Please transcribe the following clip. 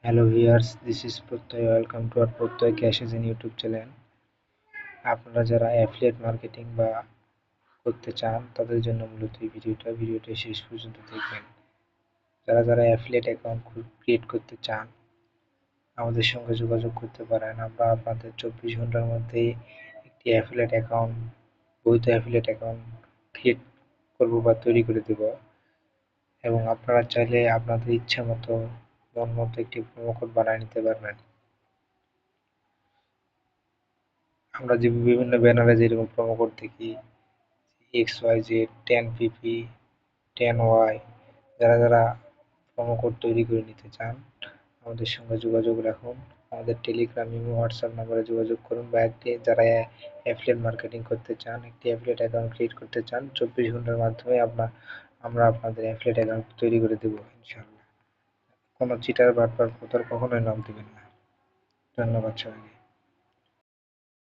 Hello viewers, this is Protoy. Welcome to our Protoy Caches in YouTube channel. আপনারা যারা affiliate marketing বা করতে চান তাদের জন্য মূলত এই ভিডিওটা শেষ পর্যন্ত দেখবেন। যারা অ্যাফিলিয়েট অ্যাকাউন্ট ক্রিয়েট করতে চান আমাদের সঙ্গে যোগাযোগ করতে পারেন। আমরা আপনাদের 24 ঘন্টার মধ্যেই একটি অ্যাফিলিয়েট অ্যাকাউন্ট, বৈধ অ্যাফিলিয়েট অ্যাকাউন্ট ক্রিয়েট করব বা তৈরি করে দেব এবং আপনারা চাইলে আপনাদের ইচ্ছা মতো মন মতো একটি প্রোমো কোড বানিয়ে নিতে পারবেন। আমরা যে বিভিন্ন ব্যানারে যেরকম প্রোমো কোড দেখি XYZ 10PP 10Y, যারা প্রোমো কোড তৈরি করে নিতে চান আমাদের সঙ্গে যোগাযোগ রাখুন। আমাদের টেলিগ্রাম, ইমো, হোয়াটসঅ্যাপ নম্বরে যোগাযোগ করুন বা যারা অ্যাফিলিয়েট মার্কেটিং করতে চান, একটি অ্যাফিলিয়েট অ্যাকাউন্ট ক্রিয়েট করতে চান, 24 ঘন্টার মাধ্যমে আমরা আপনাদের অ্যাফিলিয়েট অ্যাকাউন্ট তৈরি করে দেবো ইনশাআল্লাহ। কোনো চিটার বাটপার প্রতার কখনোই নাম দিবেন না। ধন্যবাদ সবাইকে।